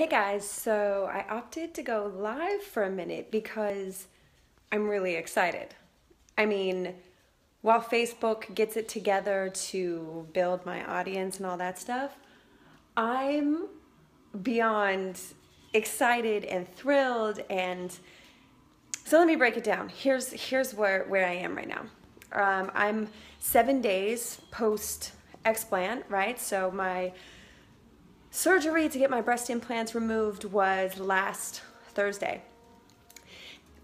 Hey guys, so I opted to go live for a minute because I'm really excited. I mean, while Facebook gets it together to build my audience and all that stuff, I'm beyond excited and thrilled. And so let me break it down. Here's where I am right now. I'm 7 days post explant, right? So my surgery to get my breast implants removed was last Thursday.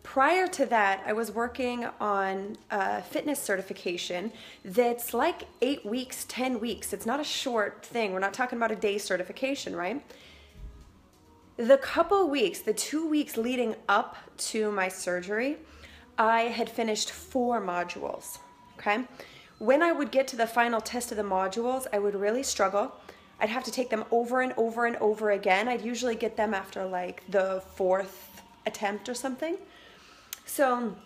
Prior to that, I was working on a fitness certification that's like 8 weeks, 10 weeks. It's not a short thing. We're not talking about a day certification, right? The couple weeks, the 2 weeks leading up to my surgery, I had finished 4 modules, okay? When I would get to the final test of the modules, I would really struggle. I'd have to take them over and over and over again. I'd usually get them after like the 4th attempt or something. So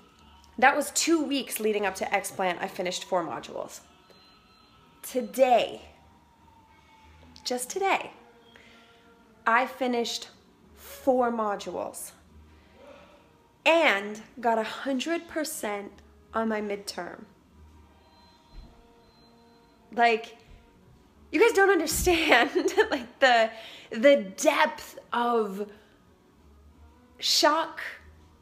that was 2 weeks leading up to Explant. I finished 4 modules. Today, just today, I finished 4 modules and got 100% on my midterm. Like, you guys don't understand like the depth of shock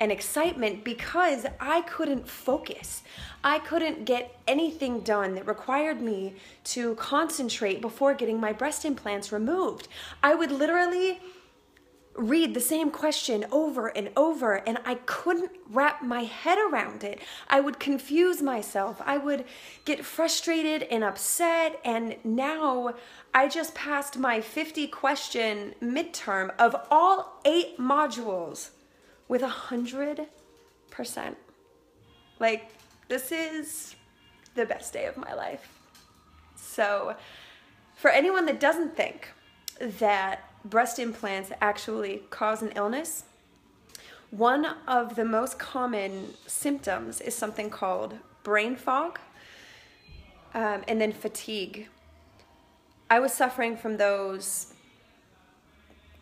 and excitement because I couldn't focus. I couldn't get anything done that required me to concentrate before getting my breast implants removed. I would literally read the same question over and over and I couldn't wrap my head around it. I would confuse myself. I would get frustrated and upset, and now I just passed my 50 question midterm of all 8 modules with 100%. Like, this is the best day of my life. So for anyone that doesn't think that breast implants actually cause an illness, one of the most common symptoms is something called brain fog and then fatigue. I was suffering from those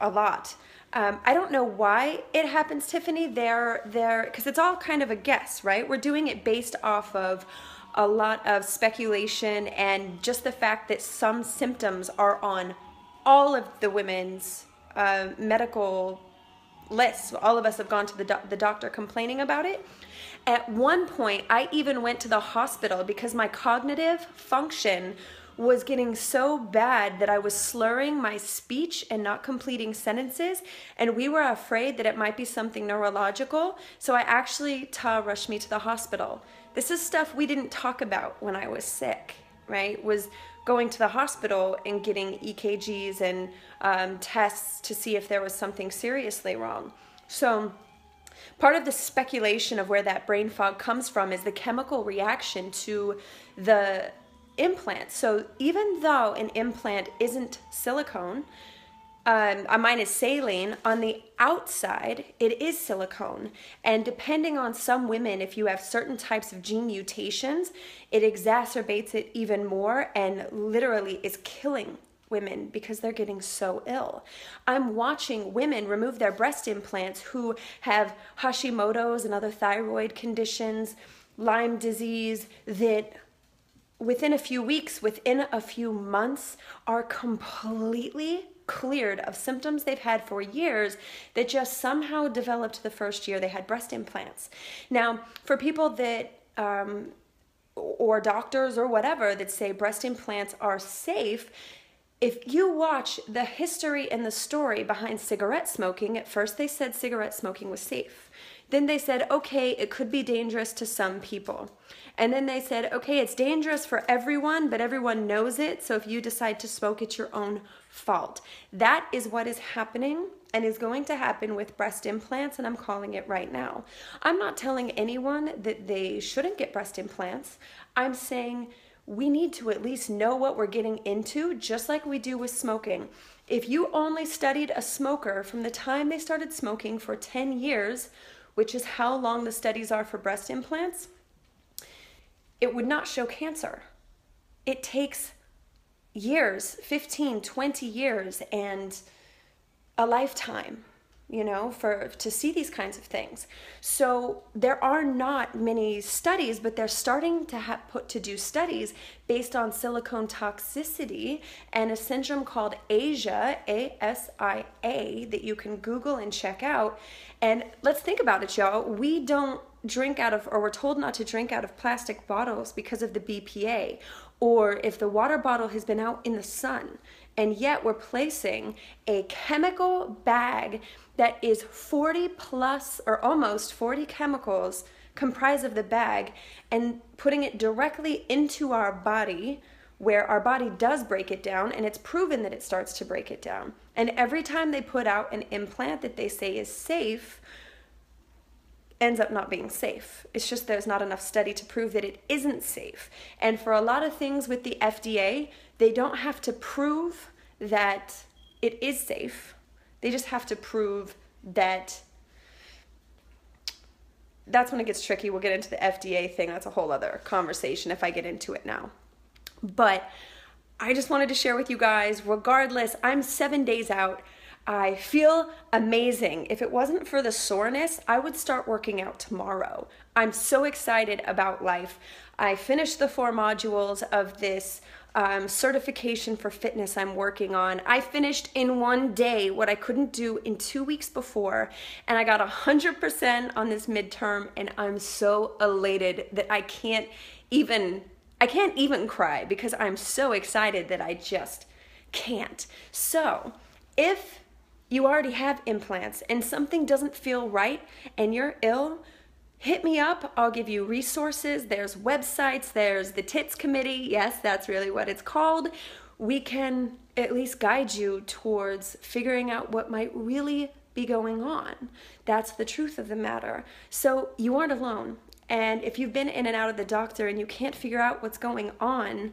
a lot. I don't know why it happens, Tiffany. Because it's all kind of a guess, right? We're doing it based off of a lot of speculation and just the fact that some symptoms are on all of the women's medical lists. All of us have gone to the doctor complaining about it. At one point, I even went to the hospital because my cognitive function was getting so bad that I was slurring my speech and not completing sentences, and we were afraid that it might be something neurological, so I actually rushed me to the hospital. This is stuff we didn't talk about when I was sick, right? Was going to the hospital and getting EKGs and tests to see if there was something seriously wrong. So part of the speculation of where that brain fog comes from is the chemical reaction to the implant. So even though an implant isn't silicone, mine is saline, on the outside it is silicone, and depending on some women, if you have certain types of gene mutations, it exacerbates it even more and literally is killing women because they're getting so ill. I'm watching women remove their breast implants who have Hashimoto's and other thyroid conditions, Lyme disease, that within a few weeks, within a few months, are completely cleared of symptoms they've had for years that just somehow developed the first year they had breast implants. Now, for people that, or doctors or whatever, that say breast implants are safe, if you watch the history and the story behind cigarette smoking, at first they said cigarette smoking was safe. Then they said, okay, it could be dangerous to some people. And then they said, okay, it's dangerous for everyone, but everyone knows it, so if you decide to smoke, it's your own fault. That is what is happening and is going to happen with breast implants, and I'm calling it right now. I'm not telling anyone that they shouldn't get breast implants. I'm saying we need to at least know what we're getting into, just like we do with smoking. If you only studied a smoker from the time they started smoking for 10 years, which is how long the studies are for breast implants, it would not show cancer. It takes years, 15, 20 years, and a lifetime, you know, to see these kinds of things. So there are not many studies, but they're starting to do studies based on silicone toxicity and a syndrome called ASIA, ASIA, that you can Google and check out. And let's think about it, y'all. We don't drink out of, or we're told not to drink out of plastic bottles because of the BPA, or if the water bottle has been out in the sun. And yet we're placing a chemical bag that is 40 plus or almost 40 chemicals comprised of the bag and putting it directly into our body, where our body does break it down, and it's proven that it starts to break it down. And every time they put out an implant that they say is safe, ends up not being safe. It's just there's not enough study to prove that it isn't safe. And for a lot of things with the FDA, they don't have to prove that it is safe. They just have to prove that. That's when it gets tricky. We'll get into the FDA thing. That's a whole other conversation if I get into it now. But I just wanted to share with you guys, regardless, I'm 7 days out. I feel amazing. If it wasn't for the soreness, I would start working out tomorrow. I'm so excited about life. I finished the 4 modules of this certification for fitness I'm working on. I finished in 1 day what I couldn't do in 2 weeks before, and I got 100% on this midterm, and I'm so elated that I can't even cry because I'm so excited that I just can't. So if you already have implants and something doesn't feel right and you're ill, hit me up. I'll give you resources. There's websites. There's the TITS committee. Yes, that's really what it's called. We can at least guide you towards figuring out what might really be going on. That's the truth of the matter. So you aren't alone. And if you've been in and out of the doctor and you can't figure out what's going on,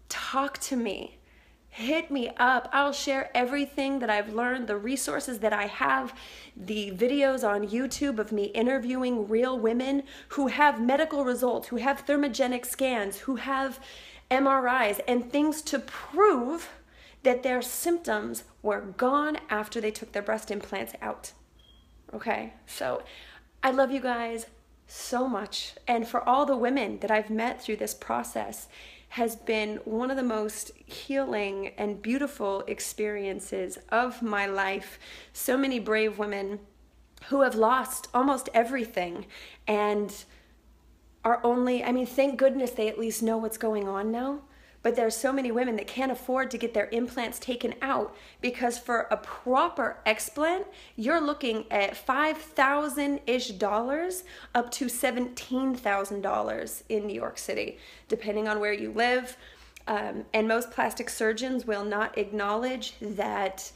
talk to me. Hit me up. I'll share everything that I've learned, the resources that I have, the videos on YouTube of me interviewing real women who have medical results, who have thermogenic scans, who have MRIs, and things to prove that their symptoms were gone after they took their breast implants out. Okay, so I love you guys so much. And for all the women that I've met through this process, has been one of the most healing and beautiful experiences of my life. So many brave women who have lost almost everything and are only, thank goodness they at least know what's going on now. But there's so many women that can't afford to get their implants taken out because for a proper explant, you're looking at $5,000-ish up to $17,000 in New York City, depending on where you live. And most plastic surgeons will not acknowledge that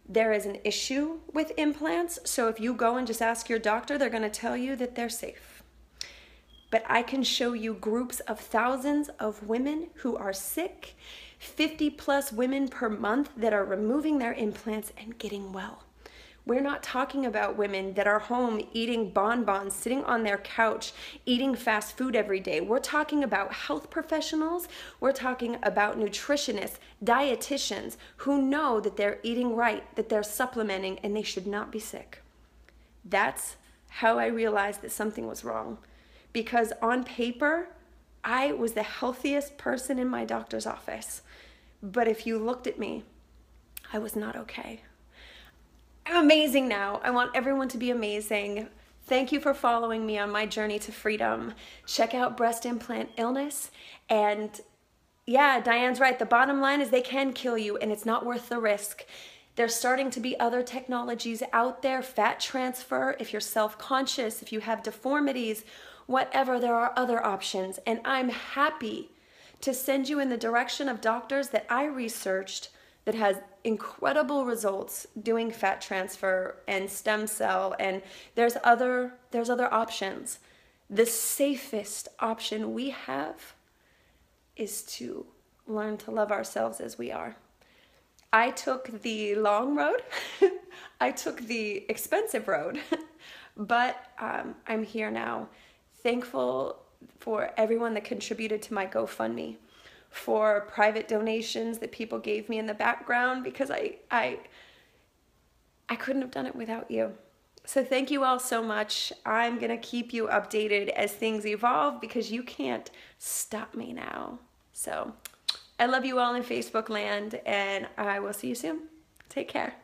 there is an issue with implants. So if you go and just ask your doctor, they're going to tell you that they're safe. But I can show you groups of thousands of women who are sick, 50 plus women per month that are removing their implants and getting well. We're not talking about women that are home eating bonbons, sitting on their couch, eating fast food every day. We're talking about health professionals. We're talking about nutritionists, dietitians who know that they're eating right, that they're supplementing, and they should not be sick. That's how I realized that something was wrong. Because on paper, I was the healthiest person in my doctor's office. But if you looked at me, I was not okay. I'm amazing now. I want everyone to be amazing. Thank you for following me on my journey to freedom. Check out Breast Implant Illness. And yeah, Diane's right. The bottom line is they can kill you and it's not worth the risk. There's starting to be other technologies out there, fat transfer, if you're self-conscious, if you have deformities, whatever, there are other options. And I'm happy to send you in the direction of doctors that I researched that has incredible results doing fat transfer and stem cell, and there's other options. The safest option we have is to learn to love ourselves as we are. I took the long road. I took the expensive road, but I'm here now. Thankful for everyone that contributed to my GoFundMe, for private donations that people gave me in the background, because I couldn't have done it without you. So thank you all so much. I'm going to keep you updated as things evolve because you can't stop me now. So I love you all in Facebook land, and I will see you soon. Take care.